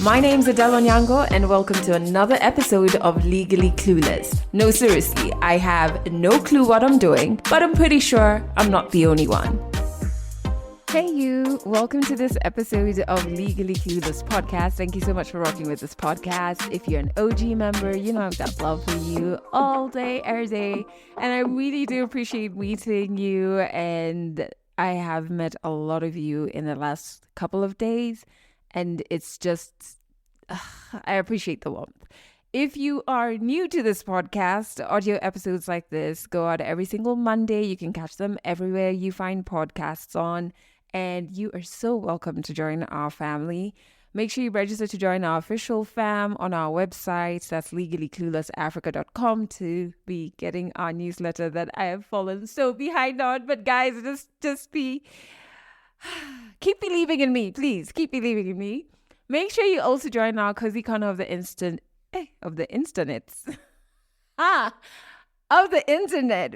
My name's Adele Onyango, and welcome to another episode of Legally Clueless. No, seriously, I have no clue what I'm doing, but I'm pretty sure I'm not the only one. Hey you, welcome to this episode of Legally Clueless podcast. Thank you so much for rocking with this podcast. If you're an OG member, you know I've got love for you all day, every day. And I really do appreciate meeting you. And I have met a lot of you in the last couple of days. And it's just, I appreciate the warmth. If you are new to this podcast, audio episodes like this go out every single Monday. You can catch them everywhere you find podcasts on. And you are so welcome to join our family. Make sure you register to join our official fam on our website. That's legallycluelessafrica.com to be getting our newsletter that I have fallen so behind on. But guys, keep believing in me, please. Keep believing in me. Make sure you also join our cozy corner of the internet.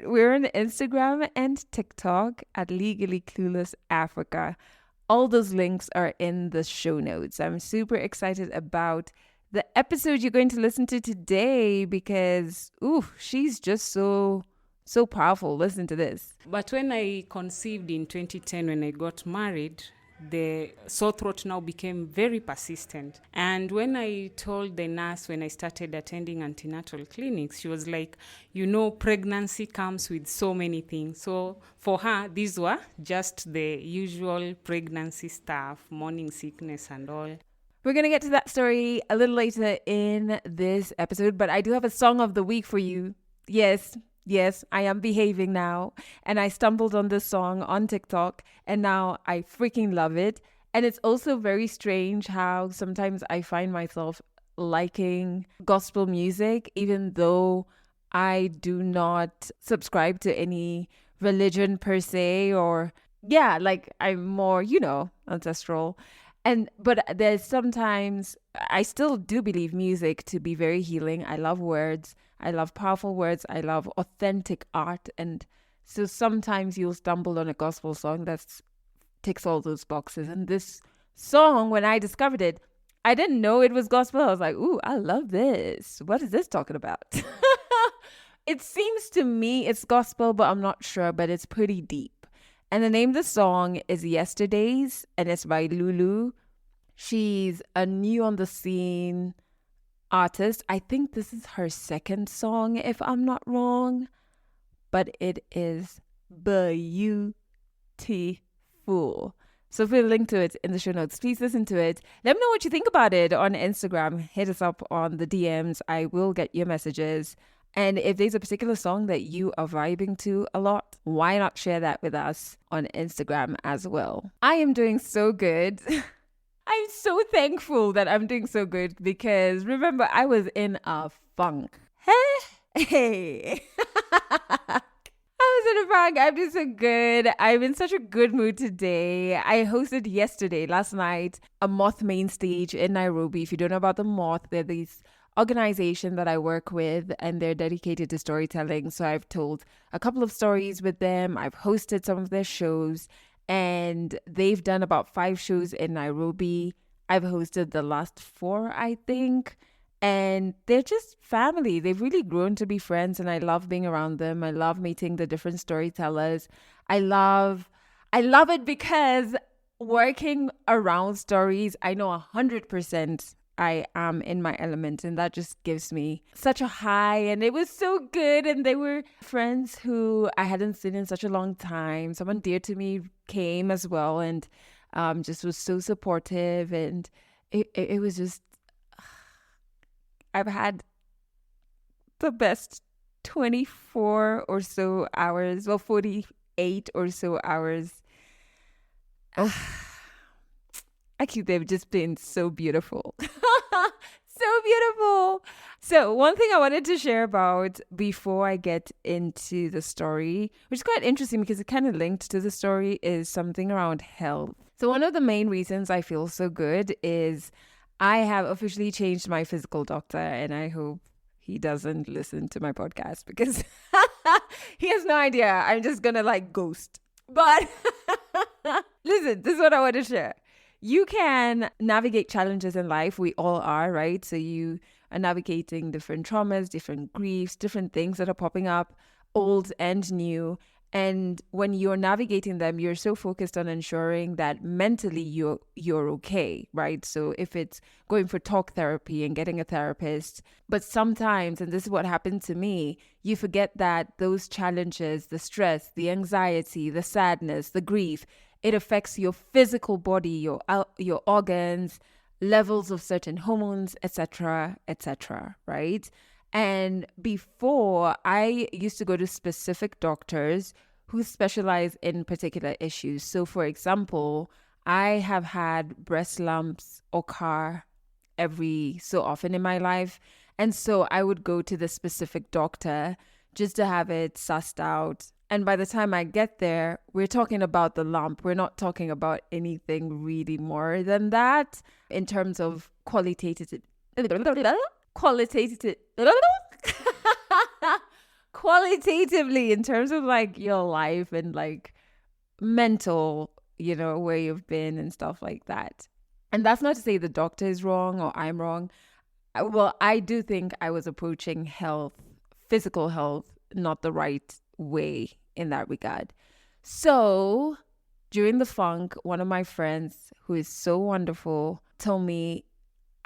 We're on Instagram and TikTok at Legally Clueless Africa. All those links are in the show notes. I'm super excited about the episode you're going to listen to today because, she's just so powerful. Listen to this. But when I conceived in 2010, when I got married, the sore throat now became very persistent. And when I told the nurse when I started attending antenatal clinics, she was like, pregnancy comes with so many things. So for her, these were just the usual pregnancy stuff, morning sickness and all. We're going to get to that story a little later in this episode, but I do have a song of the week for you. Yes, I am behaving now. And I stumbled on this song on TikTok and now I freaking love it. And it's also very strange how sometimes I find myself liking gospel music, even though I do not subscribe to any religion per se, or I'm more, ancestral. But there's sometimes I still do believe music to be very healing. I love words. I love powerful words. I love authentic art. And so sometimes you'll stumble on a gospel song that ticks all those boxes. And this song, when I discovered it, I didn't know it was gospel. I was like, ooh, I love this. What is this talking about? It seems to me it's gospel, but I'm not sure, but it's pretty deep. And the name of the song is Yesterdays, and it's by Lulu. She's a new on the scene artist. I think this is her second song, if I'm not wrong. But it is beautiful. So we'll link to it in the show notes. Please listen to it. Let me know what you think about it on Instagram. Hit us up on the DMs. I will get your messages. And if there's a particular song that you are vibing to a lot, why not share that with us on Instagram as well? I am doing so good. I'm so thankful that I'm doing so good because remember, I was in a funk. Hey. I was in a funk. I'm doing so good. I'm in such a good mood today. I hosted last night, a Moth main stage in Nairobi. If you don't know about the Moth, they're these organization that I work with and they're dedicated to storytelling. So I've told a couple of stories with them. I've hosted some of their shows and they've done about 5 shows in Nairobi. I've hosted the last 4, I think. And they're just family. They've really grown to be friends and I love being around them. I love meeting the different storytellers. I love it because working around stories, I know 100% I am in my element and that just gives me such a high and it was so good. And they were friends who I hadn't seen in such a long time. Someone dear to me came as well and just was so supportive and it was just, I've had the best 24 or so hours, 48 or so hours. Actually, they've just been so beautiful. So beautiful. So one thing I wanted to share about before I get into the story, which is quite interesting because it kind of linked to the story, is something around health. So one of the main reasons I feel so good is I have officially changed my physical doctor, and I hope he doesn't listen to my podcast because he has no idea. I'm just going to ghost. But listen, this is what I want to share. you can navigate challenges in life. We all are, right? So you are navigating different traumas, different griefs, different things that are popping up, old and new. And when you're navigating them, you're so focused on ensuring that mentally you're okay, right? So if it's going for talk therapy and getting a therapist, but sometimes, and this is what happened to me, you forget that those challenges, the stress, the anxiety, the sadness, the grief, it affects your physical body, your organs, levels of certain hormones, etc., etc., right? And before, I used to go to specific doctors who specialize in particular issues. So, for example, I have had breast lumps occur every so often in my life. And so I would go to the specific doctor just to have it sussed out. And by the time I get there, we're talking about the lump. We're not talking about anything really more than that in terms of qualitative qualitatively in terms of like your life and like mental, where you've been and stuff like that. And that's not to say the doctor is wrong or I'm wrong. Well, I do think I was approaching health, physical health, not the right way in that regard. So during the funk, one of my friends who is so wonderful told me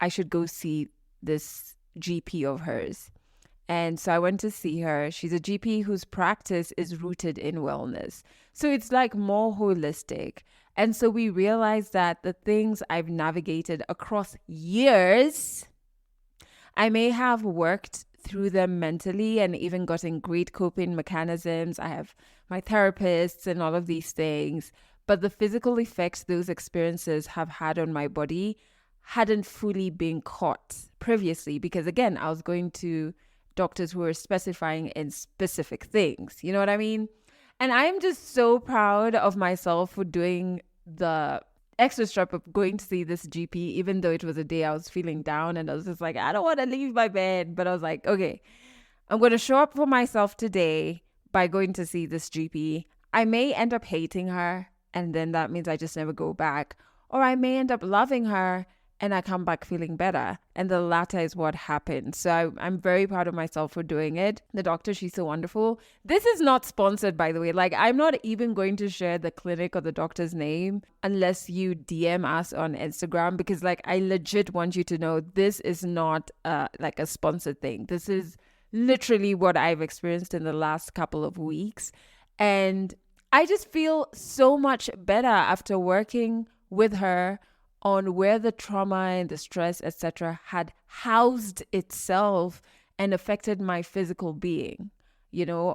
I should go see this GP of hers. And so I went to see her. She's a GP whose practice is rooted in wellness. So it's like more holistic. And so we realized that the things I've navigated across years, I may have worked through them mentally and even gotten great coping mechanisms. I have my therapists and all of these things. But the physical effects those experiences have had on my body hadn't fully been caught previously because, again, I was going to doctors who are specifying in specific things. You know what I mean? And I'm just so proud of myself for doing the extra step of going to see this GP, even though it was a day I was feeling down and I was just like, I don't want to leave my bed. But I was like, okay, I'm going to show up for myself today by going to see this GP. I may end up hating her, and then that means I just never go back. Or I may end up loving her and I come back feeling better. And the latter is what happened. So I'm very proud of myself for doing it. The doctor, she's so wonderful. This is not sponsored, by the way. Like, I'm not even going to share the clinic or the doctor's name unless you DM us on Instagram, because like, I legit want you to know this is not like a sponsored thing. This is literally what I've experienced in the last couple of weeks. And I just feel so much better after working with her on where the trauma and the stress, etc., had housed itself and affected my physical being,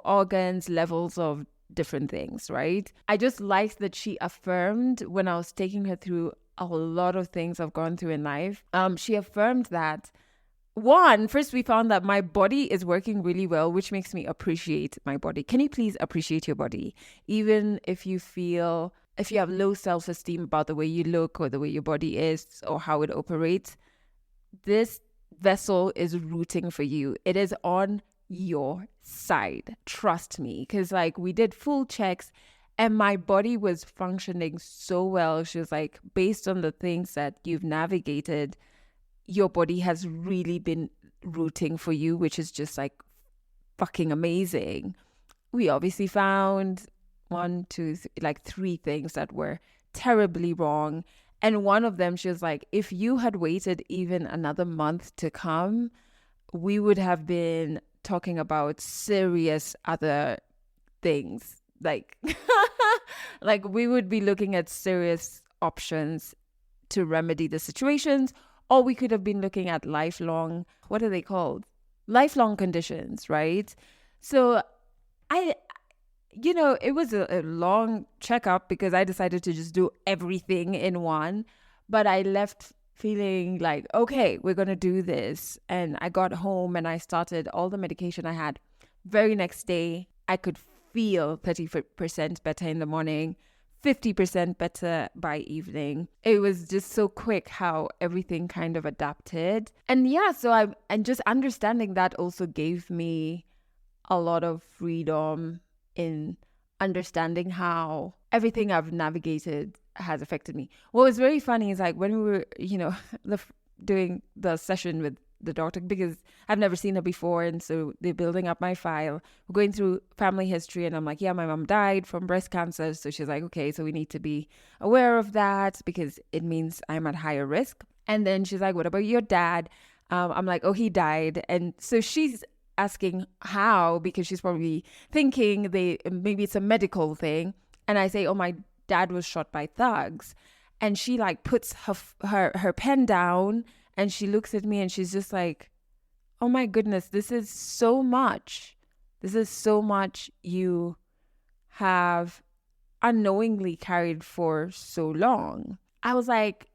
organs, levels of different things, right? I just liked that she affirmed when I was taking her through a lot of things I've gone through in life. She affirmed that, first we found that my body is working really well, which makes me appreciate my body. Can you please appreciate your body? Even if you have low self-esteem about the way you look or the way your body is or how it operates, this vessel is rooting for you. It is on your side. Trust me. Because like we did full checks and my body was functioning so well. She was like, based on the things that you've navigated, your body has really been rooting for you, which is just like fucking amazing. We obviously found three things that were terribly wrong. And one of them, she was like, if you had waited even another month to come, we would have been talking about serious other things. Like, like we would be looking at serious options to remedy the situations, or we could have been looking at lifelong, what are they called? Lifelong conditions, right? So it was a long checkup because I decided to just do everything in one. But I left feeling like, okay, we're going to do this. And I got home and I started all the medication I had. Very next day, I could feel 30% better in the morning, 50% better by evening. It was just so quick how everything kind of adapted. And yeah, and just understanding that also gave me a lot of freedom in understanding how everything I've navigated has affected me. What was very funny is like when we were, doing the session with the doctor, because I've never seen her before. And so they're building up my file. We're going through family history. And I'm like, yeah, my mom died from breast cancer. So she's like, okay, so we need to be aware of that because it means I'm at higher risk. And then she's like, what about your dad? I'm like, oh, he died. And so she's asking how, because she's probably thinking maybe it's a medical thing. And I say, oh, my dad was shot by thugs. And she like puts her pen down and she looks at me and she's just like, oh my goodness, this is so much. This is so much you have unknowingly carried for so long. I was like,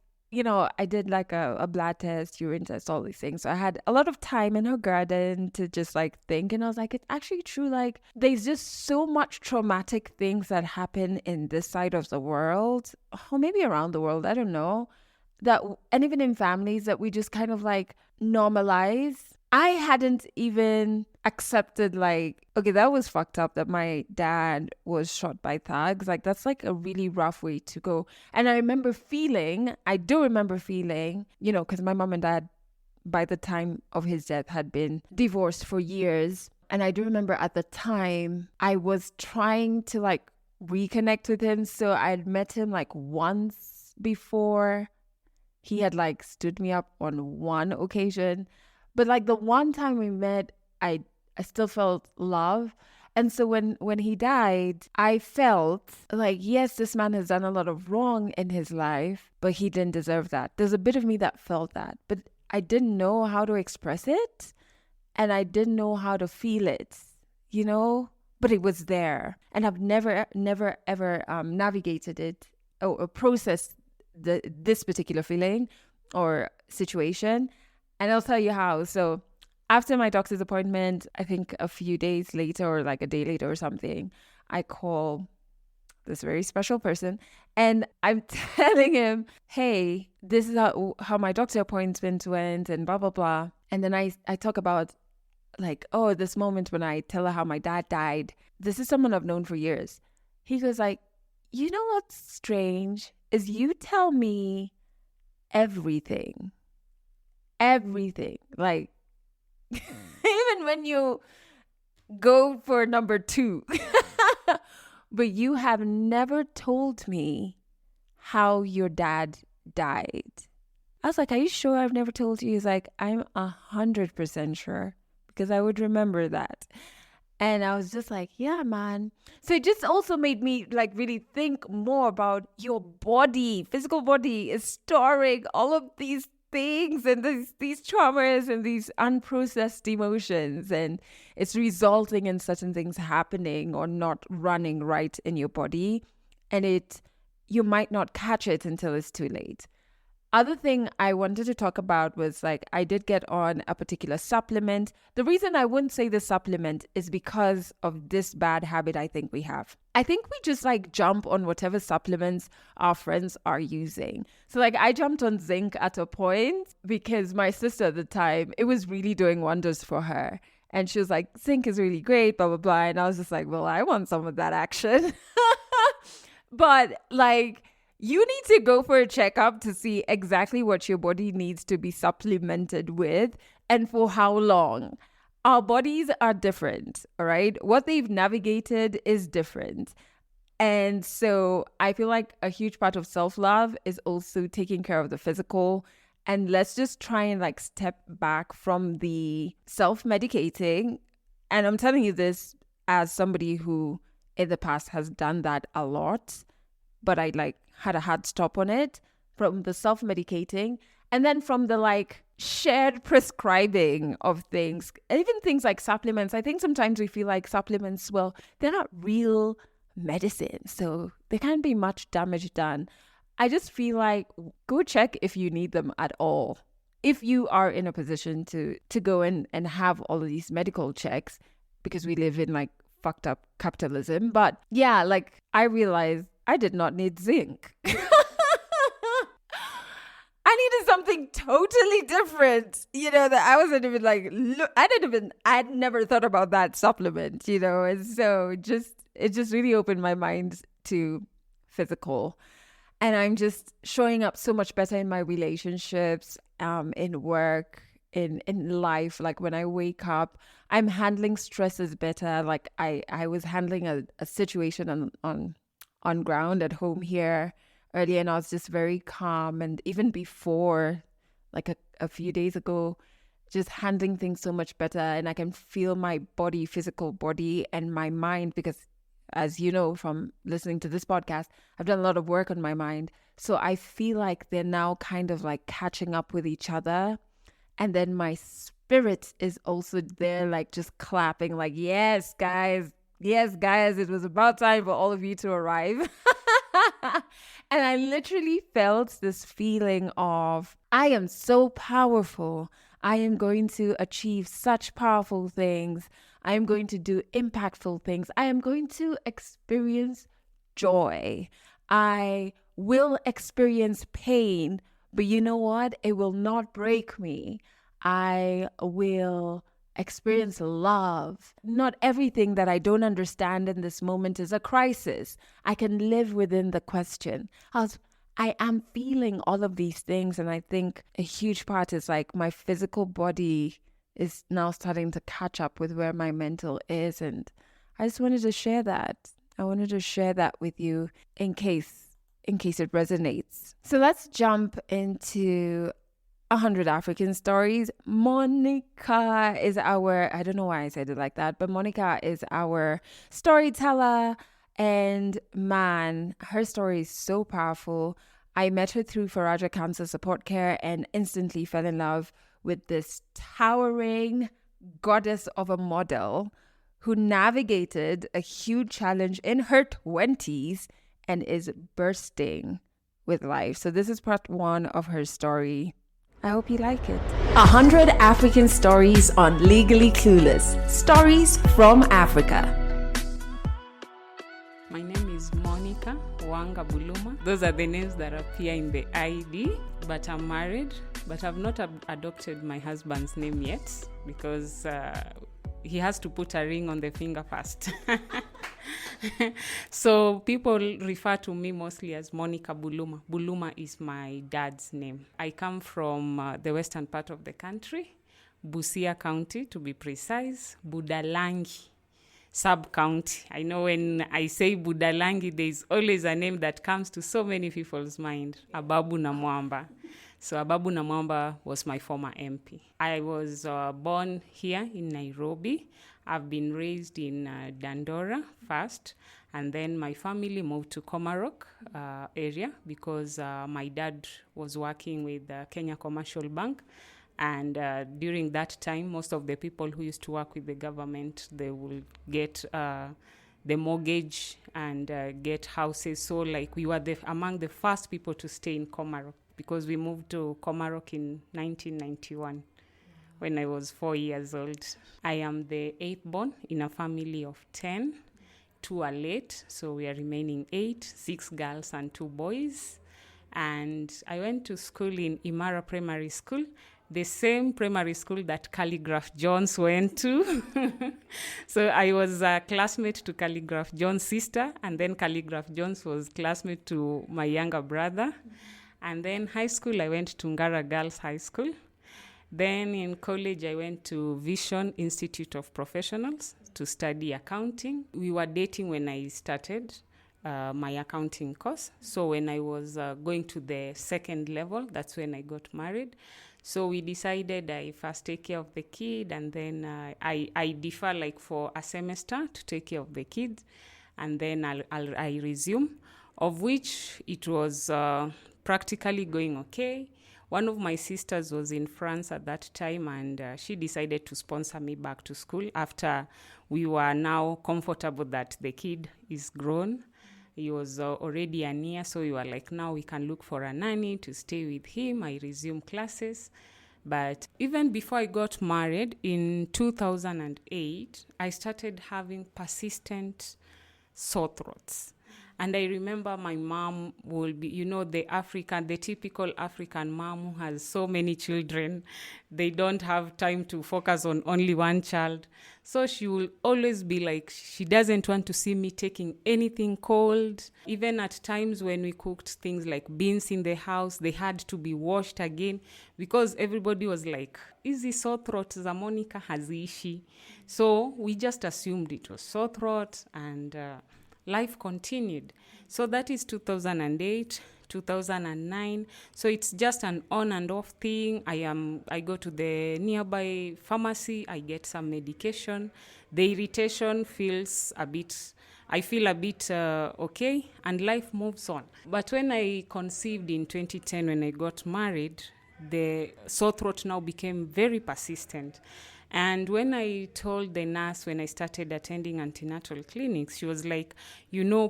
I did like a blood test, urine test, all these things. So I had a lot of time in her garden to just like think. And I was like, it's actually true. Like there's just so much traumatic things that happen in this side of the world, or maybe around the world, I don't know, and even in families that we just kind of like normalize. I hadn't even accepted like, okay, that was fucked up that my dad was shot by thugs. Like that's like a really rough way to go. And I do remember feeling, because my mom and dad by the time of his death had been divorced for years. And I do remember at the time I was trying to like reconnect with him. So I'd met him like once before. He had like stood me up on one occasion. But like the one time we met, I still felt love. And so when he died, I felt like, yes, this man has done a lot of wrong in his life, but he didn't deserve that. There's a bit of me that felt that, but I didn't know how to express it and I didn't know how to feel it, but it was there. And I've never, ever navigated it or processed this particular feeling or situation. And I'll tell you how. So after my doctor's appointment, I think a few days later or like a day later or something, I call this very special person and I'm telling him, hey, this is how my doctor appointment went and blah, blah, blah. And then I talk about like, oh, this moment when I tell her how my dad died. This is someone I've known for years. He goes like, you know what's strange is you tell me everything. Like even when you go for number 2 but you have never told me how your dad died. I was like, are you sure I've never told you? He's like, I'm 100% sure because I would remember that. And I was just like, yeah, man. So it just also made me like really think more about your body. Physical body is storing all of these things and these traumas and these unprocessed emotions, and it's resulting in certain things happening or not running right in your body, and you might not catch it until it's too late. Other thing I wanted to talk about was like I did get on a particular supplement. The reason I wouldn't say the supplement is because of this bad habit I think we have. I think we just like jump on whatever supplements our friends are using. So like I jumped on zinc at a point because my sister at the time, it was really doing wonders for her. And she was like, zinc is really great, blah, blah, blah. And I was just like, well, I want some of that action. But like, you need to go for a checkup to see exactly what your body needs to be supplemented with and for how long. Our bodies are different, all right? What they've navigated is different. And so I feel like a huge part of self-love is also taking care of the physical. And let's just try and like step back from the self-medicating. And I'm telling you this as somebody who in the past has done that a lot, but I like had a hard stop on it, from the self-medicating and then from the like shared prescribing of things, even things like supplements. I think sometimes we feel like supplements, well, they're not real medicine, so there can't be much damage done. I just feel like go check if you need them at all. If you are in a position to go in and have all of these medical checks, because we live in like fucked up capitalism. But yeah, like I realized I did not need zinc. I needed something totally different, that I wasn't even like, I'd never thought about that supplement, and so it just really opened my mind to physical. And I'm just showing up so much better in my relationships, in work, in life. Like when I wake up, I'm handling stresses better. Like I was handling a situation on ground at home here earlier, and I was just very calm. And even before, like a few days ago, just handling things so much better. And I can feel my body, physical body, and my mind, because as you know from listening to this podcast, I've done a lot of work on my mind. So I feel like they're now kind of like catching up with each other. And then my spirit is also there, like just clapping, like, yes, guys, it was about time for all of you to arrive. And I literally felt this feeling of, I am so powerful. I am going to achieve such powerful things. I am going to do impactful things. I am going to experience joy. I will experience pain, but you know what? It will not break me. I will experience love. Not everything that I don't understand in this moment is a crisis. I can live within the question. I am feeling all of these things, and I think a huge part is like my physical body is now starting to catch up with where my mental is, and I just wanted to share that. I wanted to share that with you in case it resonates. So let's jump into 100 African stories. Monica is I don't know why I said it like that, but Monica is our storyteller. And man, her story is so powerful. I met her through Faraja Cancer Support Care and instantly fell in love with this towering goddess of a model who navigated a huge challenge in her 20s and is bursting with life. So this is part 1 of her story. I hope you like it. 100 African stories on Legally Clueless. Stories from Africa. My name is Monica Wanga Buluma. Those are the names that appear in the ID, but I'm married, but I've not adopted my husband's name yet because he has to put a ring on the finger first. So people refer to me mostly as Monica Buluma. Buluma is my dad's name. I come from the western part of the country, Busia County to be precise, Budalangi sub-county. I know when I say Budalangi, there's always a name that comes to so many people's mind, Ababu Namwamba. So Ababu Namwamba was my former MP. I was born here in Nairobi. I've been raised in Dandora first, and then my family moved to Komarok area because my dad was working with Kenya Commercial Bank. And during that time, most of the people who used to work with the government, they will get the mortgage and get houses. So like we were among the first people to stay in Komarok because we moved to Komarok in 1991 when I was 4 years old. I am the 8th born in a family of 10. 2 are late, so we are remaining 8, 6 girls and 2 boys. And I went to school in Imara Primary School, the same primary school that Calligraph Jones went to. So I was a classmate to Calligraph Jones' sister, and then Calligraph Jones was classmate to my younger brother. And then high school, I went to Ngara Girls High School. Then in college, I went to Vision Institute of Professionals to study accounting. We were dating when I started my accounting course. So when I was going to the second level, that's when I got married. So we decided I first take care of the kid, and then I defer like for a semester to take care of the kid, and then I resume, of which it was practically going okay. One of my sisters was in France at that time, and she decided to sponsor me back to school after we were now comfortable that the kid is grown. He was already a year, so we were like, now we can look for a nanny to stay with him. I resumed classes. But even before I got married in 2008, I started having persistent sore throats. And I remember my mom will be, the typical African mom who has so many children. They don't have time to focus on only one child. So she will always be like, she doesn't want to see me taking anything cold. Even at times when we cooked things like beans in the house, they had to be washed again because everybody was like, hizi sore throat za Monica haziishi. So we just assumed it was sore throat, and life continued. So that is 2008, 2009. So it's just an on and off thing. I go to the nearby pharmacy, I get some medication. The irritation I feel a bit okay, and life moves on. But when I conceived in 2010, when I got married, the sore throat now became very persistent. And when I told the nurse when I started attending antenatal clinics, she was like,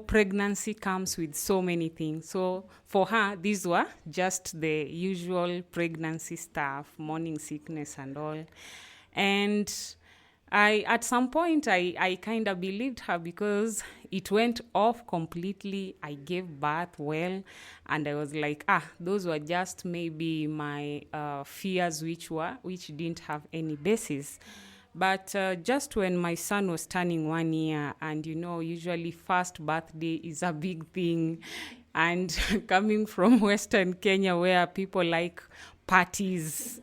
pregnancy comes with so many things. So for her, these were just the usual pregnancy stuff, morning sickness and all. And at some point, I kind of believed her because it went off completely. I gave birth well, and I was like, those were just maybe my fears, which didn't have any basis. But just when my son was turning 1 year, and usually first birthday is a big thing, and coming from Western Kenya where people like parties,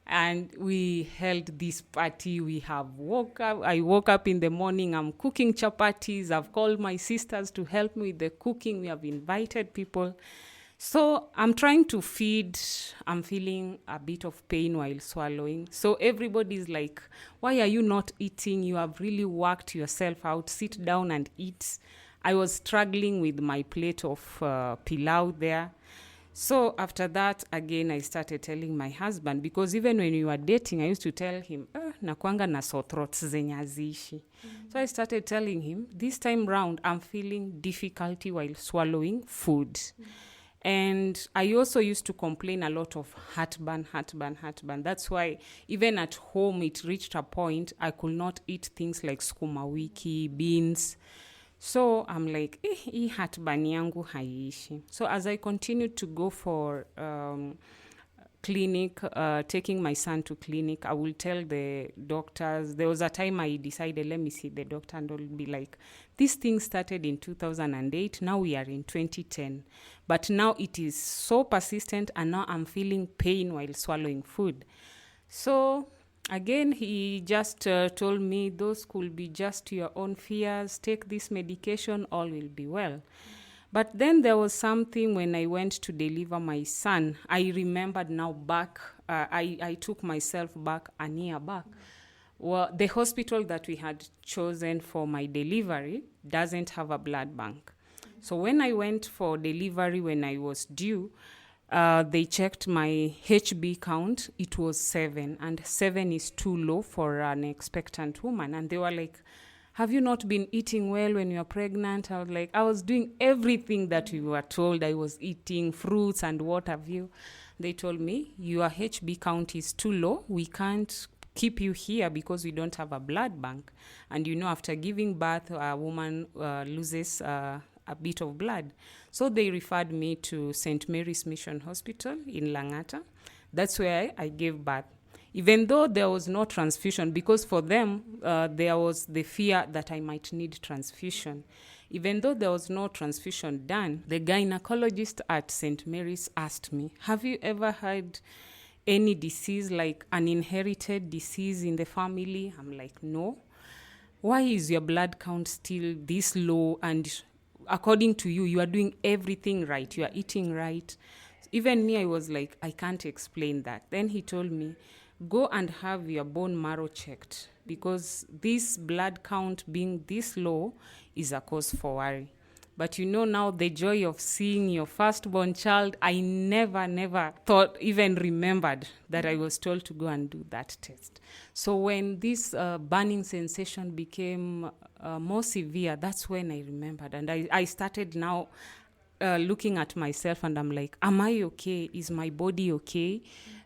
and we held this party. I woke up in the morning, I'm cooking chapatis. I've called my sisters to help me with the cooking. We have invited people. So I'm trying to feed. I'm feeling a bit of pain while swallowing. So everybody's like, why are you not eating? You have really worked yourself out. Sit down and eat. I was struggling with my plate of pilau there. So after that, again, I started telling my husband, because even when we were dating, I used to tell him, nakuanga na sore throats zenye haziishi. So I started telling him, this time round, I'm feeling difficulty while swallowing food. And I also used to complain a lot of heartburn. That's why even at home, it reached a point I could not eat things like sukuma wiki, beans. So I'm like, hii heartburn yangu haiishi. So as I continued to go for clinic, taking my son to clinic, I will tell the doctors. There was a time I decided, let me see the doctor, and I'll be like, this thing started in 2008. Now we are in 2010. But now it is so persistent, and now I'm feeling pain while swallowing food. So again, he just told me, those could be just your own fears. Take this medication, all will be well. But then there was something when I went to deliver my son. I remembered now back, I took myself back a year back. Well, the hospital that we had chosen for my delivery doesn't have a blood bank. So when I went for delivery, when I was due, they checked my HB count. It was 7, and 7 is too low for an expectant woman. And they were like, have you not been eating well when you're pregnant? I was like, I was doing everything that we were told. I was eating fruits and what have you. They told me, your HB count is too low. We can't keep you here because we don't have a blood bank. And after giving birth, a woman loses a bit of blood. So they referred me to St. Mary's Mission Hospital in Langata. That's where I gave birth. Even though there was no transfusion, because for them, there was the fear that I might need transfusion. Even though there was no transfusion done, the gynecologist at St. Mary's asked me, have you ever had any disease, like an inherited disease in the family? I'm like, no. Why is your blood count still this low? And according to you, you are doing everything right. You are eating right. Even me, I was like, I can't explain that. Then he told me, go and have your bone marrow checked, because this blood count being this low is a cause for worry. But now the joy of seeing your firstborn child, I never thought, even remembered that I was told to go and do that test. So when this burning sensation became more severe, that's when I remembered. And I started now looking at myself, and I'm like, am I okay? Is my body okay?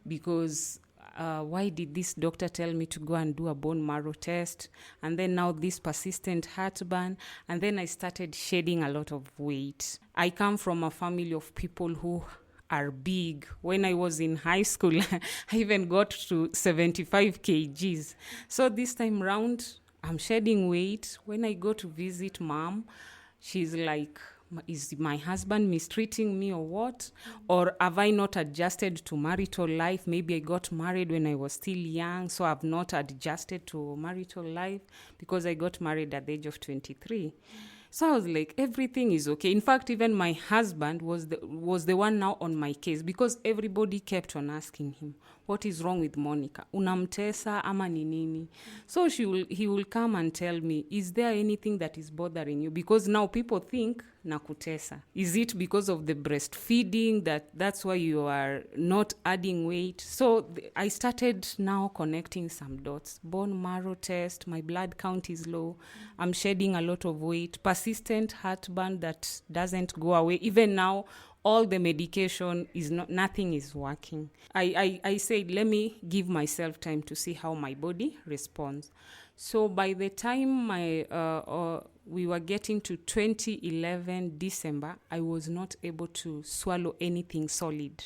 Because why did this doctor tell me to go and do a bone marrow test? And then now this persistent heartburn. And then I started shedding a lot of weight. I come from a family of people who are big. When I was in high school, I even got to 75 kgs. So this time round, I'm shedding weight. When I go to visit mom, she's like, is my husband mistreating me or what? Or have I not adjusted to marital life? Maybe I got married when I was still young, so I've not adjusted to marital life because I got married at the age of 23. So I was like, everything is okay. In fact, even my husband was the one now on my case because everybody kept on asking him, what is wrong with Monica? Unamtesa ama ni nini? So he will come and tell me, is there anything that is bothering you? Because now people think nakutesa. Is it because of the breastfeeding that's why you are not adding weight? So I started now connecting some dots. Bone marrow test, my blood count is low. I'm shedding a lot of weight. Persistent heartburn that doesn't go away. Even now, all the medication nothing is working. I said, let me give myself time to see how my body responds. So by the time we were getting to 2011 December, I was not able to swallow anything solid.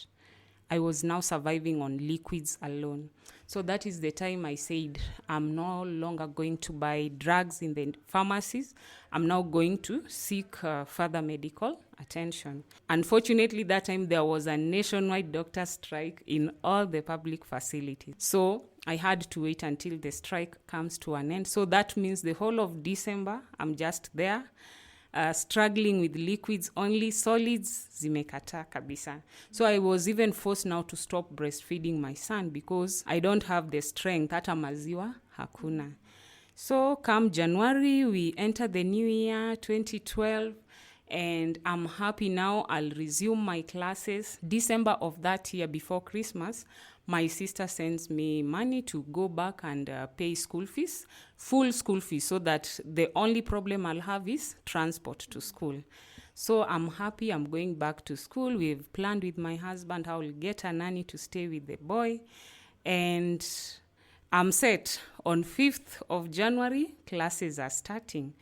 I was now surviving on liquids alone. So that is the time I said, I'm no longer going to buy drugs in the pharmacies. I'm now going to seek further medical attention. Unfortunately, that time there was a nationwide doctor strike in all the public facilities. So I had to wait until the strike comes to an end. So that means the whole of December, I'm just there. Struggling with liquids, only solids zimekata kabisa. So I was even forced now to stop breastfeeding my son because I don't have the strength. Hata maziwa hakuna. So come January, we enter the new year, 2012, and I'm happy now. I'll resume my classes. December of that year, before Christmas, my sister sends me money to go back and pay school fees, full school fees, so that the only problem I'll have is transport to school. So I'm happy I'm going back to school. We've planned with my husband how we'll get a nanny to stay with the boy. And I'm set. On 5th of January, classes are starting.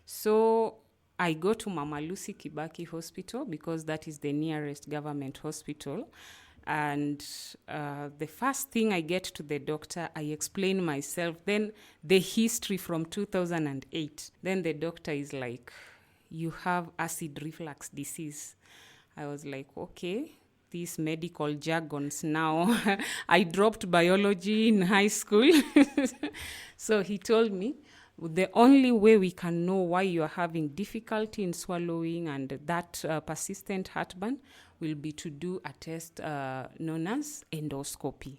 So I go to Mama Lucy Kibaki Hospital because that is the nearest government hospital. And the first thing I get to the doctor, I explain myself, then the history from 2008. Then the doctor is like, you have acid reflux disease. I was like, okay, these medical jargons now. I dropped biology in high school. So he told me, the only way we can know why you are having difficulty in swallowing and that persistent heartburn will be to do a test known as endoscopy.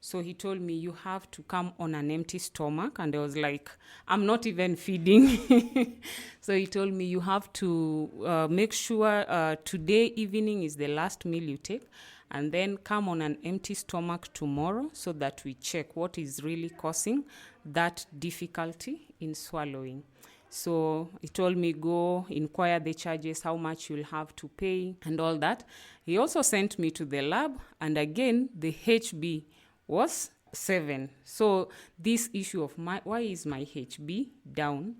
So he told me, you have to come on an empty stomach. And I was like, I'm not even feeding. So he told me, you have to make sure today evening is the last meal you take. And then come on an empty stomach tomorrow so that we check what is really causing that difficulty in swallowing. So he told me, go inquire the charges, how much you'll have to pay and all that. He also sent me to the lab. And again, the HB was 7. So this issue of why is my HB down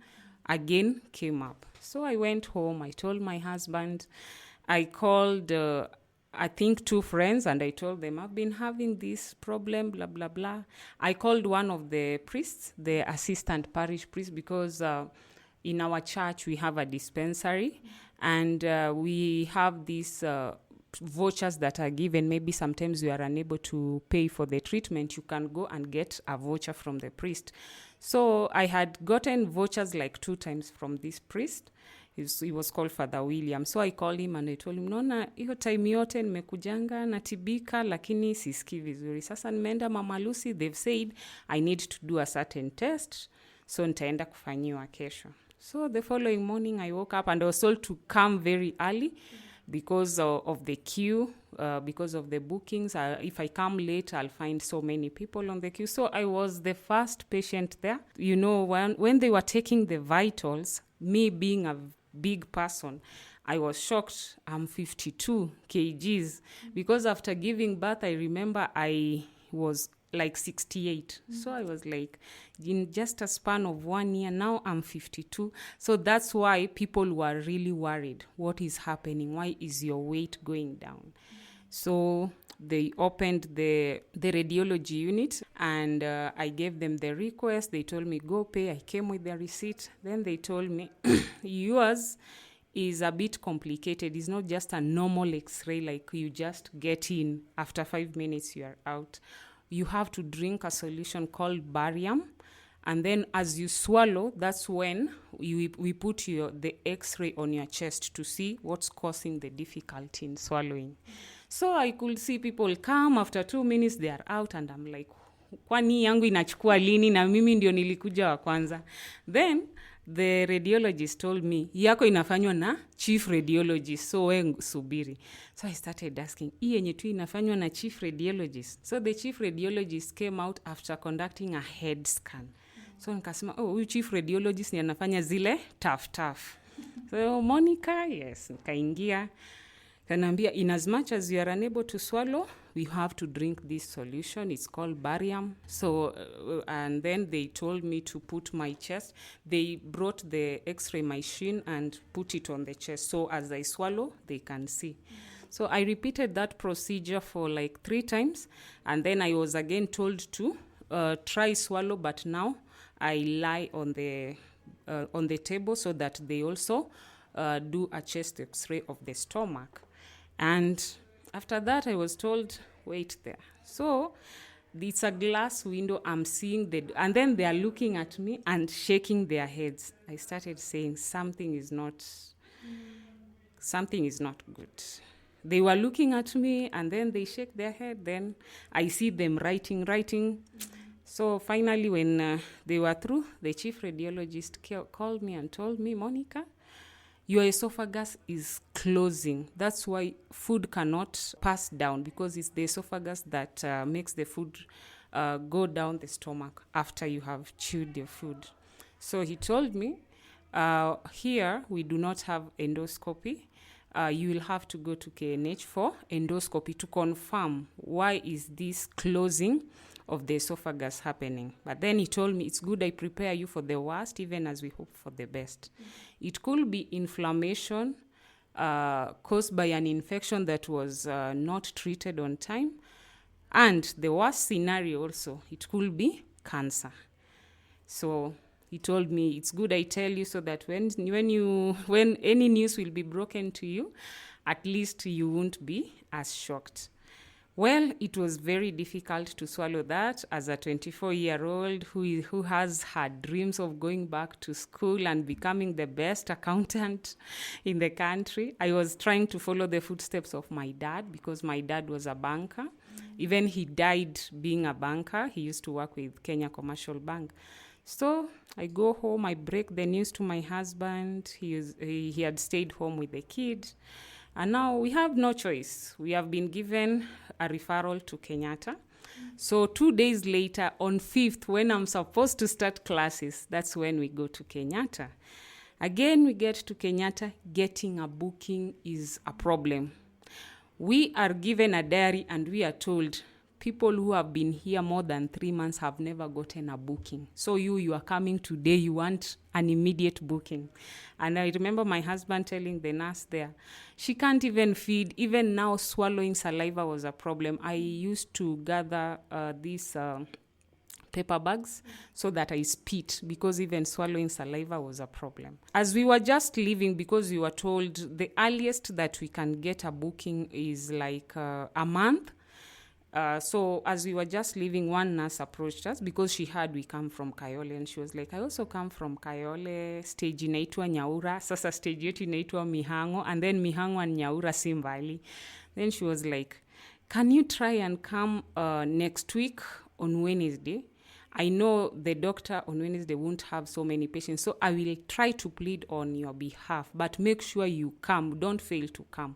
again came up. So I went home. I told my husband. I called I think 2 friends, and I told them, I've been having this problem, blah, blah, blah. I called one of the priests, the assistant parish priest, because in our church we have a dispensary, and we have these vouchers that are given. Maybe sometimes you are unable to pay for the treatment. You can go and get a voucher from the priest. So I had gotten vouchers like 2 times from this priest. He was called Father William. So I called him and I told him, naona hiyo time yote nimekujanga natibika lakini sisikii vizuri. Sasa nimeenda Mama Lucy, they've said I need to do a certain test. So nitaenda kufanyiwa kesho. So the following morning I woke up and I was told to come very early because of the queue, because of the bookings. If I come late, I'll find so many people on the queue. So I was the first patient there. You know, when they were taking the vitals, me being a big person, I was shocked. I'm 52 kgs because after giving birth, I remember I was like 68. So I was like, in just a span of 1 year, now I'm 52. So that's why people were really worried. What is happening? Why is your weight going down? So they opened the radiology unit, and I gave them the request. They told me, go pay. I came with the receipt. Then they told me, yours is a bit complicated. It's not just a normal x-ray like you just get in, after 5 minutes you are out. You have to drink a solution called barium, and then as you swallow, that's when we put the x-ray on your chest to see what's causing the difficulty in swallowing. So I could see people come, after 2 minutes they are out, and I'm like, kwani yangu inachukua lini na mimi ndio nilikuja wa kwanza? Then the radiologist told me, yako inafanywa na chief radiologist, so we subiri. So I started asking, hii yenye tu inafanywa na chief radiologist? So the chief radiologist came out after conducting a head scan. So nikasema, huyu chief radiologist ni anafanya zile tough. So Monica, yes, nikaingia. Kanambia, in as much as you are unable to swallow, we have to drink this solution. It's called barium. So, and then they told me to put my chest. They brought the x-ray machine and put it on the chest. So as I swallow, they can see. So I repeated that procedure for like 3 times. And then I was again told to try swallow, but now I lie on the table so that they also do a chest x-ray of the stomach. And after that, I was told, wait there. So it's a glass window. I'm seeing and then they are looking at me and shaking their heads. I started saying something is not good. They were looking at me, and then they shake their head. Then I see them writing. So finally, when they were through, the chief radiologist called me and told me, Monica, your esophagus is closing. That's why food cannot pass down, because it's the esophagus that makes the food go down the stomach after you have chewed your food. So he told me, here we do not have endoscopy. You will have to go to KNH for endoscopy to confirm why is this closing of the esophagus happening. But then he told me, it's good I prepare you for the worst, even as we hope for the best. It could be inflammation caused by an infection that was not treated on time. And the worst scenario also, it could be cancer. So he told me, it's good I tell you so that when any news will be broken to you, at least you won't be as shocked. Well, it was very difficult to swallow that as a 24-year-old who has had dreams of going back to school and becoming the best accountant in the country. I was trying to follow the footsteps of my dad, because my dad was a banker. Even he died being a banker. He used to work with Kenya Commercial Bank. So I go home, I break the news to my husband. He had stayed home with the kid. And now we have no choice. We have been given a referral to Kenyatta. So 2 days later, on 5th, when I'm supposed to start classes, that's when we go to Kenyatta. Again, we get to Kenyatta. Getting a booking is a problem. We are given a diary and we are told, people who have been here more than 3 months have never gotten a booking. So you are coming today, you want an immediate booking. And I remember my husband telling the nurse there, she can't even feed. Even now, swallowing saliva was a problem. I used to gather these paper bags so that I spit, because even swallowing saliva was a problem. As we were just leaving, because we were told the earliest that we can get a booking is like a month. So as we were just leaving, one nurse approached us because she heard we come from Kayole, and she was like, I also come from Kayole, stage inaitwa Nyaura, sasa stage yetu inaitwa Mihango, and then Mihango and Nyaura si mbali. Then she was like, can you try and come next week on Wednesday? I know the doctor on Wednesday won't have so many patients, so I will try to plead on your behalf, but make sure you come. Don't fail to come.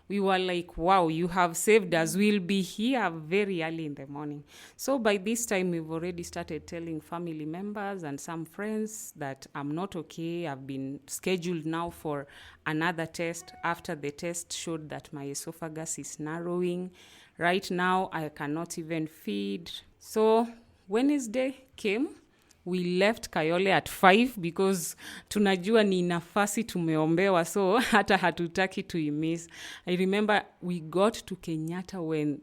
We were like, wow, you have saved us. We'll be here very early in the morning. So by this time, we've already started telling family members and some friends that I'm not okay. I've been scheduled now for another test. After the test showed that my esophagus is narrowing. Right now, I cannot even feed. So Wednesday came, we left Kayole at 5 because tunajua ni nafasi tumeombewa, so hata hatutaki tuimiss. I remember we got to Kenyatta when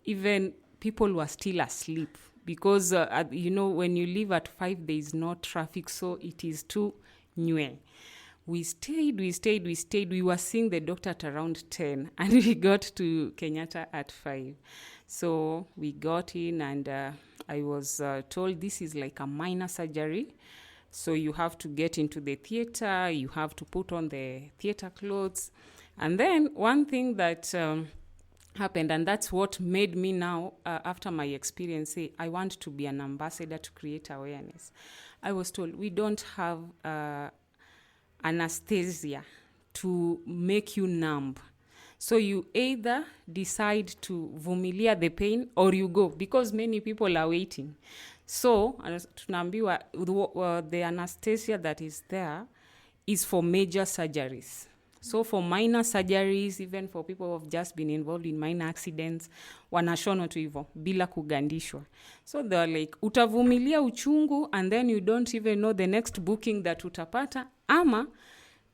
even people were still asleep because, when you leave at 5, there is no traffic, so it is too new. We stayed. We were seeing the doctor at around 10 and we got to Kenyatta at 5. So we got in and I was told this is like a minor surgery. So you have to get into the theater, you have to put on the theater clothes. And then one thing that happened, and that's what made me now, after my experience, say, I want to be an ambassador to create awareness. I was told we don't have anesthesia to make you numb. So you either decide to vumilia the pain or you go, because many people are waiting. So tunaambiwa the anesthesia that is there is for major surgeries. So for minor surgeries, even for people who have just been involved in minor accidents, wanashonwa tu hivyo bila kugandishwa. So they're like, utavumilia uchungu and then you don't even know the next booking that utapata, ama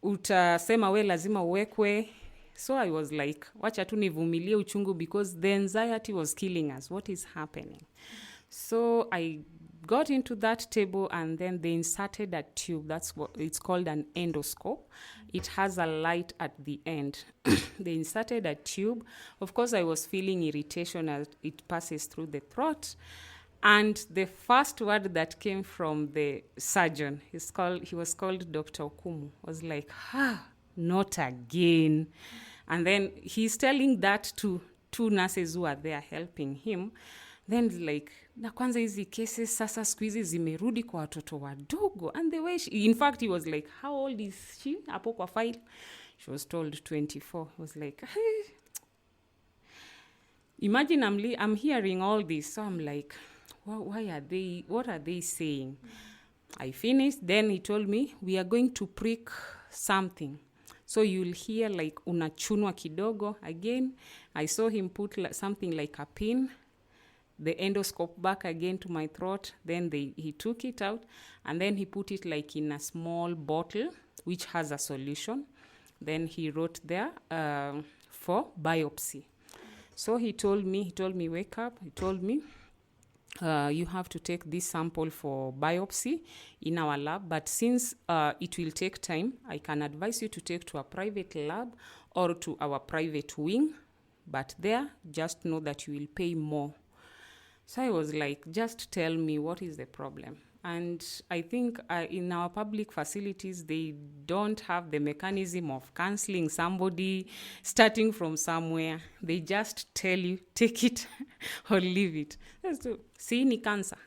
utasema we lazima uwekwe. So I was like, wacha tu nivumilie uchungu because the anxiety was killing us. What is happening? So I got into that table and then they inserted a tube. That's what it's called, an endoscope. It has a light at the end. They inserted a tube. Of course, I was feeling irritation as it passes through the throat. And the first word that came from the surgeon, he was called Dr. Okumu, was like, not again. And then he's telling that to 2 nurses who are there helping him. Then like, na kwanza hizi cases sasa siku hizi zimerudi kwa watoto wadogo. And the way in fact, he was like, how old is she? Hapo kwa file. She was told 24. I was like, hey. Imagine I'm hearing all this. So I'm like, what are they saying? I finished. Then he told me, we are going to prick something. So you'll hear like unachunwa kidogo. Again, I saw him put something like a pin, the endoscope back again to my throat. Then he took it out and then he put it like in a small bottle, which has a solution. Then he wrote there for biopsy. So he told me, wake up. He told me, you have to take this sample for biopsy in our lab. But since it will take time, I can advise you to take to a private lab or to our private wing. But there, just know that you will pay more. So I was like, just tell me what is the problem. And I think in our public facilities, they don't have the mechanism of canceling somebody starting from somewhere. They just tell you, take it or leave it. See, ni cancer.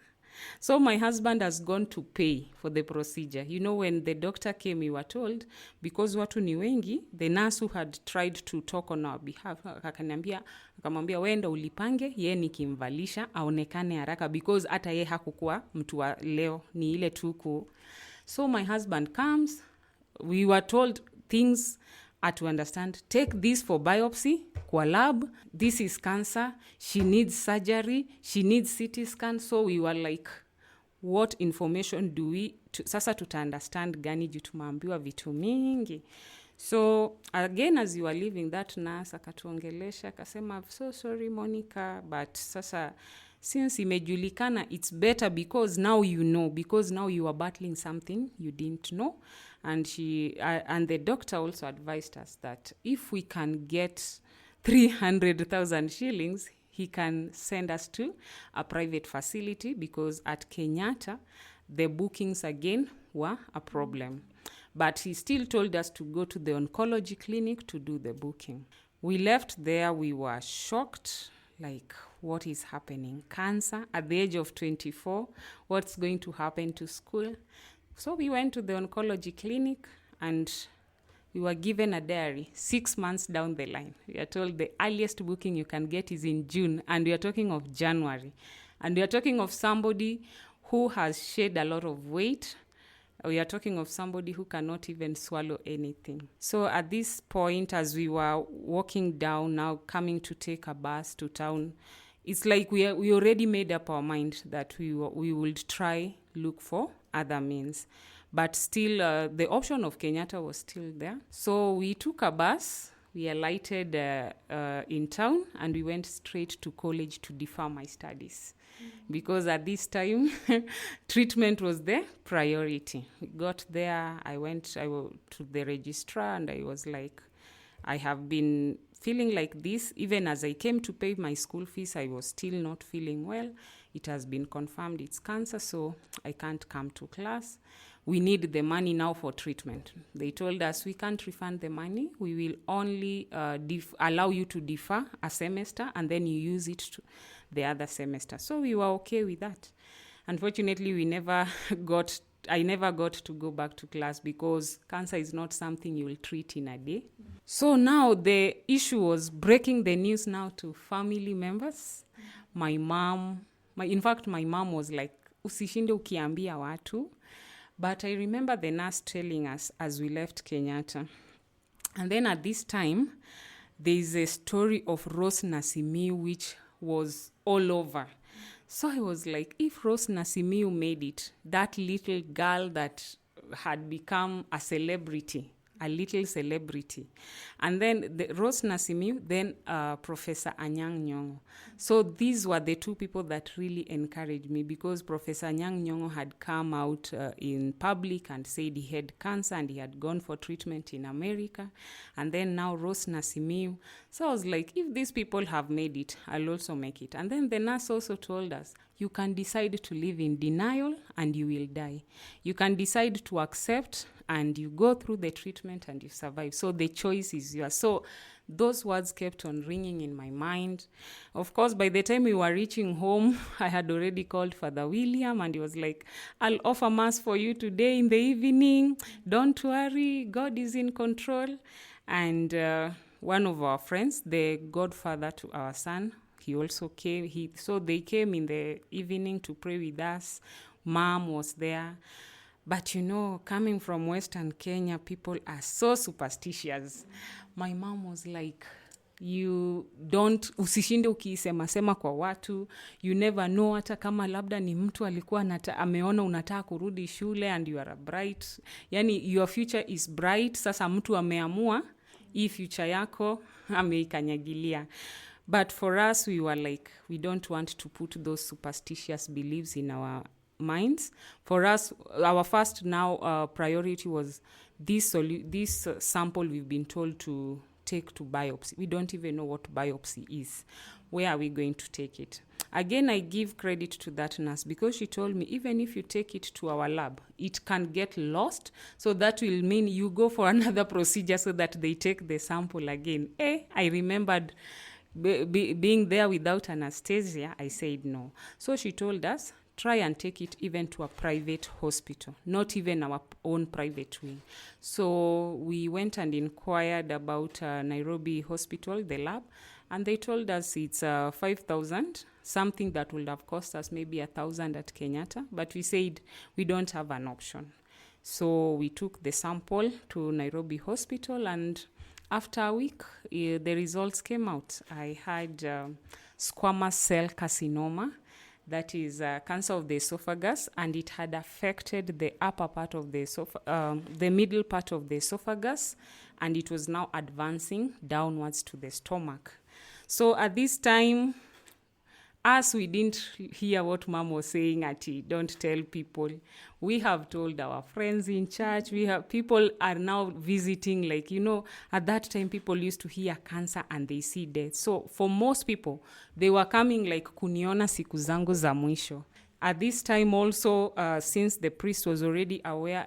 So my husband has gone to pay for the procedure. You know, when the doctor came, we were told, because watu ni wengi, the nurse who had tried to talk on our behalf, akamwambia wenda ulipange, ye nikimvalisha, aonekane haraka, because hata ye hakukuwa mtu wa leo, ni ile tuku. So my husband comes, we were told things to understand, take this for biopsy, kwa lab, this is cancer, she needs surgery, she needs CT scan. So we were like, what information do we, sasa tuta understand gani juu tumeambiwa vitu mingi. So again, as you are leaving, that nurse akatuongelesha, akasema, so sorry Monica, but sasa since imejulikana, it's better because now you know, because now you are battling something you didn't know. And and the doctor also advised us that if we can get 300,000 shillings, he can send us to a private facility, because at Kenyatta, the bookings again were a problem. But he still told us to go to the oncology clinic to do the booking. We left there, we were shocked, like, what is happening? Cancer at the age of 24, what's going to happen to school? So we went to the oncology clinic and we were given a diary 6 months down the line. We are told the earliest booking you can get is in June, and we are talking of January. And we are talking of somebody who has shed a lot of weight. We are talking of somebody who cannot even swallow anything. So at this point, as we were walking down, now coming to take a bus to town, it's like we already made up our mind that we would try look for other means. But still, the option of Kenyatta was still there. So we took a bus, we alighted in town, and we went straight to college to defer my studies. Because at this time, treatment was the priority. We got there, I went to the registrar, and I was like, I have been feeling like this. Even as I came to pay my school fees, I was still not feeling well. It has been confirmed it's cancer, so I can't come to class. We need the money now for treatment. They told us we can't refund the money. We will only allow you to defer a semester, and then you use it to the other semester. So we were okay with that. Unfortunately, I never got to go back to class because cancer is not something you will treat in a day. So now the issue was breaking the news now to family members. My mom was like, usishinde ukiambia watu. But I remember the nurse telling us as we left Kenyatta. And then at this time, there is a story of Rose Nasimiu which was all over. So I was like, if Rose Nasimiu made it, that little girl that had become a little celebrity. And then Rose Nasimiu, then Professor Anyang' Nyong'o. So these were the two people that really encouraged me, because Professor Anyang' Nyong'o had come out in public and said he had cancer and he had gone for treatment in America. And then now Rose Nasimiu. So I was like, if these people have made it, I'll also make it. And then the nurse also told us, you can decide to live in denial and you will die. You can decide to accept and you go through the treatment and you survive. So the choice is yours. So those words kept on ringing in my mind. Of course, by the time we were reaching home, I had already called Father William, and he was like, I'll offer mass for you today in the evening. Don't worry, God is in control. And one of our friends, the godfather to our son, he also came. So they came in the evening to pray with us. Mom was there. But coming from Western Kenya, people are so superstitious. My mom was like, usishinde ukisema kwa watu. You never know, hata kama labda ni mtu alikuwa ameona unataka kurudi shule and you are bright. Yani your future is bright. Sasa mtu ameamua hii future yako ameikanyagilia. But for us, we were like, we don't want to put those superstitious beliefs in our minds. For us, our first priority was this sample we've been told to take to biopsy. We don't even know what biopsy is. Where are we going to take it? Again, I give credit to that nurse, because she told me, even if you take it to our lab, it can get lost. So that will mean you go for another procedure so that they take the sample again. I remembered being there without anesthesia. I said no. So she told us, try and take it even to a private hospital, not even our own private wing. So we went and inquired about Nairobi Hospital, the lab, and they told us it's 5,000, something that would have cost us maybe 1,000 at Kenyatta. But we said we don't have an option. So we took the sample to Nairobi Hospital, and after a week, the results came out. I had squamous cell carcinoma. That is cancer of the esophagus, and it had affected the upper part of the middle part of the esophagus, and it was now advancing downwards to the stomach. So at this time, we didn't hear what Mom was saying don't tell people. We have told our friends in church. People are now visiting, at that time people used to hear cancer and they see death. So for most people, they were coming like kuniona siku zangu za mwisho. At this time also, since the priest was already aware,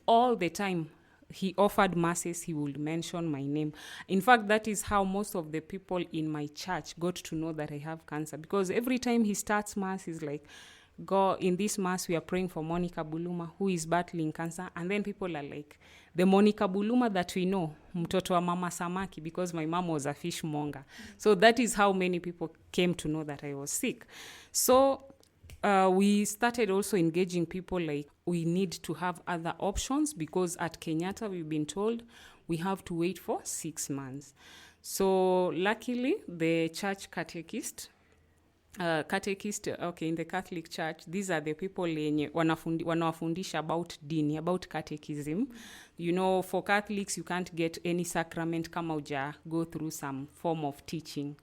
all the time, he offered masses, he would mention my name. In fact, that is how most of the people in my church got to know that I have cancer. Because every time he starts mass, he's like, go in this mass, we are praying for Monica Buluma, who is battling cancer. And then people are like, the Monica Buluma that we know, mtoto wa mama samaki, because my mom was a fishmonger. So that is how many people came to know that I was sick. So we started also engaging people we need to have other options, because at Kenyatta we've been told we have to wait for 6 months. So luckily the church catechist catechist, okay, in the Catholic Church, these are the people yenye wanawafundisha about dini, about catechism. You know, for Catholics, you can't get any sacrament kama uja go through some form of teaching.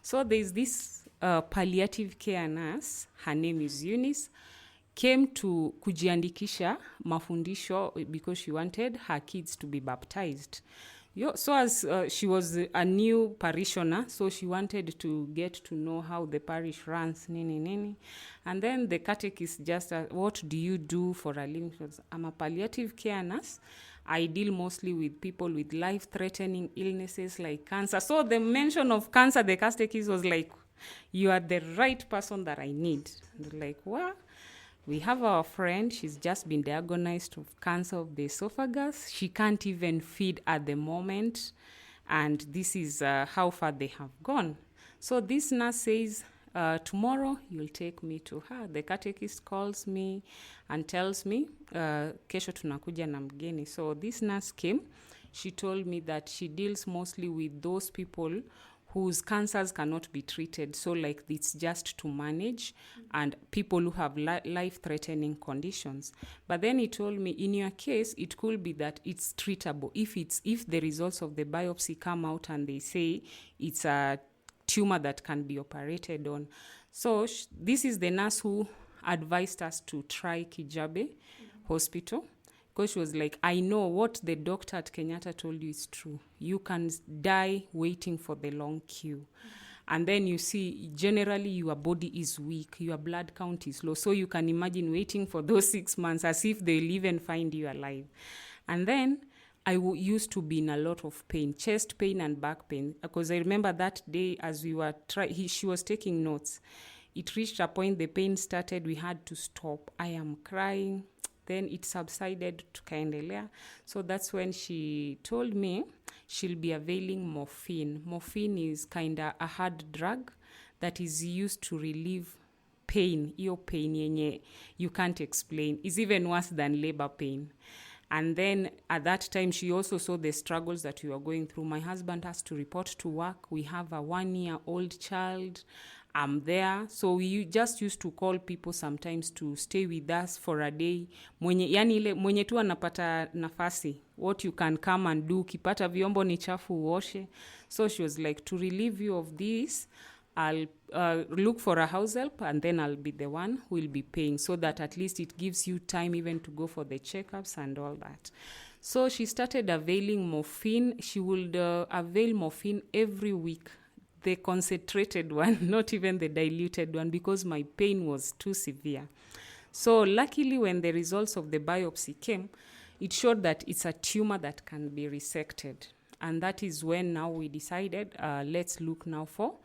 So there's this palliative care nurse, her name is Eunice, came to kujiandikisha mafundisho because she wanted her kids to be baptized. So as she was a new parishioner, so she wanted to get to know how the parish runs, nini. And then the catechist just asked, what do you do for a living? She was, I'm a palliative care nurse. I deal mostly with people with life-threatening illnesses like cancer. So the mention of cancer, the catechist was like, you are the right person that I need. And like, what? We have our friend, she's just been diagnosed with cancer of the esophagus. She can't even feed at the moment. And this is how far they have gone. So this nurse says, tomorrow you'll take me to her. The catechist calls me and tells me, kesho tunakuja na mgeni. So this nurse came. She told me that she deals mostly with those people whose cancers cannot be treated. So like it's just to manage, and people who have life-threatening conditions. But then he told me, in your case, it could be that it's treatable. If the results of the biopsy come out and they say it's a tumor that can be operated on. So this is the nurse who advised us to try Kijabe Hospital. Because she was like, I know what the doctor at Kenyatta told you is true. You can die waiting for the long queue. And then you see, generally your body is weak, your blood count is low. So you can imagine waiting for those 6 months as if they'll even find you alive. And then I used to be in a lot of pain, chest pain and back pain. Because I remember that day as we were she was taking notes. It reached a point, the pain started, we had to stop. I am crying. Then it subsided to kaendelea. So that's when she told me she'll be availing morphine. Morphine is kind of a hard drug that is used to relieve pain. Iyo pain yenye you can't explain. It's even worse than labor pain. And then at that time, she also saw the struggles that we were going through. My husband has to report to work. We have a 1-year-old child. I'm there. So we just used to call people sometimes to stay with us for a day. Mwenye tu anapata nafasi. What you can come and do. Kipata vyombo ni chafu uoshe. So she was like, to relieve you of this, I'll look for a house help, and then I'll be the one who will be paying, so that at least it gives you time even to go for the checkups and all that. So she started availing morphine. She would avail morphine every week. The concentrated one, not even the diluted one, because my pain was too severe. So luckily, when the results of the biopsy came, it showed that it's a tumor that can be resected. And that is when now we decided, let's look now for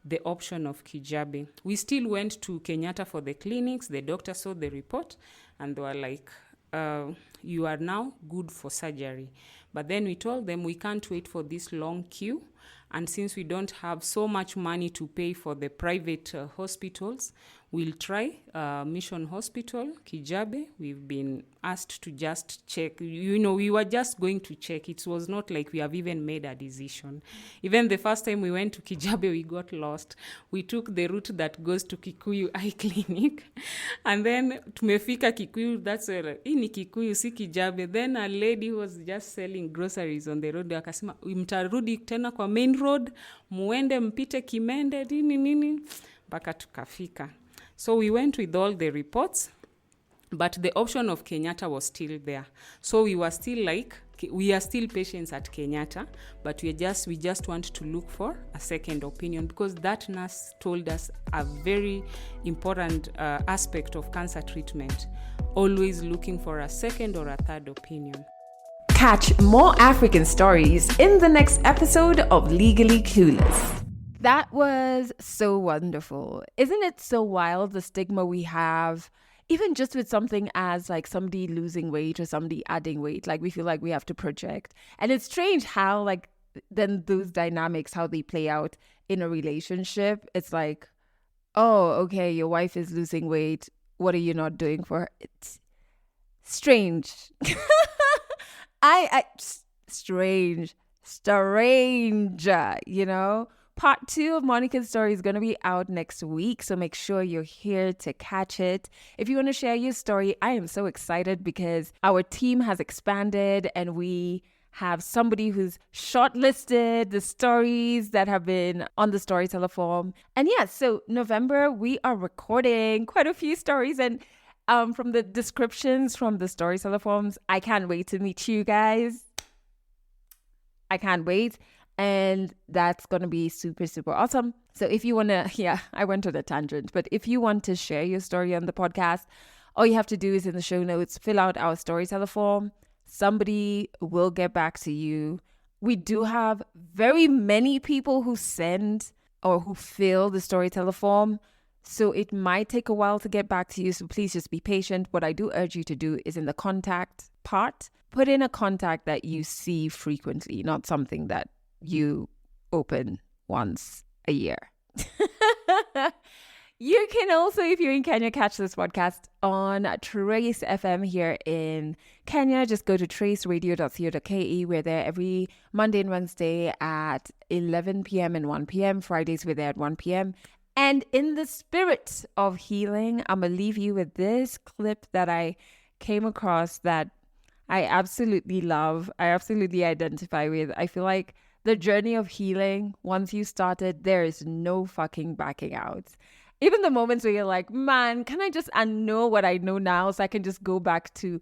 the option of Kijabe. We still went to Kenyatta for the clinics. The doctor saw the report and they were like, you are now good for surgery. But then we told them we can't wait for this long queue. And since we don't have so much money to pay for the private hospitals, we'll try Mission Hospital, Kijabe. We've been asked to just check. You know, we were just going to check. It was not like we have even made a decision. Even the first time we went to Kijabe, we got lost. We took the route that goes to Kikuyu Eye Clinic. And then tumefika Kikuyu, that's where, ini Kikuyu, si Kijabe. Then a lady who was just selling groceries on the road, akasema, mtarudi tena kwa main road, muende mpite Kimende, nini, mpaka tukafika. So we went with all the reports, but the option of Kenyatta was still there. So we were still like, we are still patients at Kenyatta, but we just want to look for a second opinion, because that nurse told us a very important aspect of cancer treatment, always looking for a second or a third opinion. Catch more African stories in the next episode of Legally Clueless. That was so wonderful. Isn't it so wild, the stigma we have, even just with something as like somebody losing weight or somebody adding weight, like we feel like we have to project. And it's strange how like then those dynamics, how they play out in a relationship. It's like, oh, okay, your wife is losing weight. What are you not doing for her? It's strange. strange, you know? Part 2 of Monica's story is going to be out next week, so make sure you're here to catch it. If you want to share your story, I am so excited because our team has expanded and we have somebody who's shortlisted the stories that have been on the Storyteller form. And yeah, so November, we are recording quite a few stories, and from the descriptions from the Storyteller forms, I can't wait to meet you guys. I can't wait. And that's going to be super, super awesome. So if you want to, I went on a tangent, but if you want to share your story on the podcast, all you have to do is in the show notes, fill out our Storyteller form. Somebody will get back to you. We do have very many people who send or who fill the Storyteller form. So it might take a while to get back to you. So please just be patient. What I do urge you to do is in the contact part, put in a contact that you see frequently, not something that you open once a year. You can also, if you're in Kenya, catch this podcast on Trace FM here in Kenya. Just go to traceradio.co.ke. We're there every Monday and Wednesday at 11 p.m. and 1 p.m. Fridays, we're there at 1 p.m. And in the spirit of healing, I'm going to leave you with this clip that I came across that I absolutely love. I absolutely identify with. I feel like the journey of healing, once you started, there is no fucking backing out. Even the moments where you're like, man, can I just unknow what I know now so I can just go back to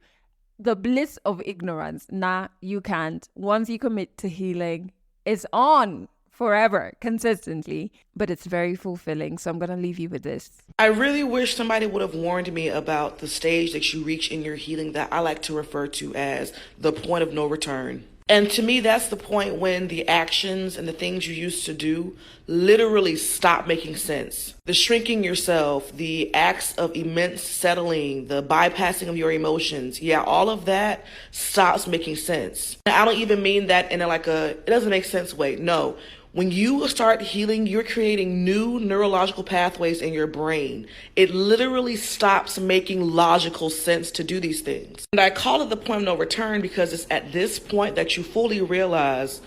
the bliss of ignorance? Nah, you can't. Once you commit to healing, it's on forever, consistently, but it's very fulfilling. So I'm going to leave you with this. I really wish somebody would have warned me about the stage that you reach in your healing that I like to refer to as the point of no return. And to me, that's the point when the actions and the things you used to do literally stop making sense. The shrinking yourself, the acts of immense settling, the bypassing of your emotions. Yeah, all of that stops making sense. And I don't even mean that in it doesn't make sense way. No. When you start healing, you're creating new neurological pathways in your brain. It literally stops making logical sense to do these things. And I call it the point of no return because it's at this point that you fully realize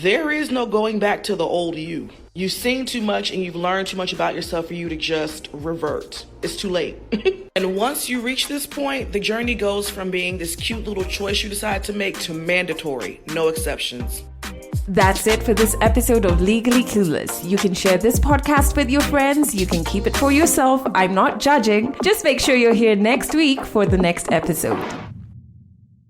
there is no going back to the old you. You've seen too much and you've learned too much about yourself for you to just revert. It's too late. And once you reach this point, the journey goes from being this cute little choice you decide to make to mandatory, no exceptions. That's it for this episode of Legally Clueless. You can share this podcast with your friends. You can keep it for yourself. I'm not judging. Just make sure you're here next week for the next episode.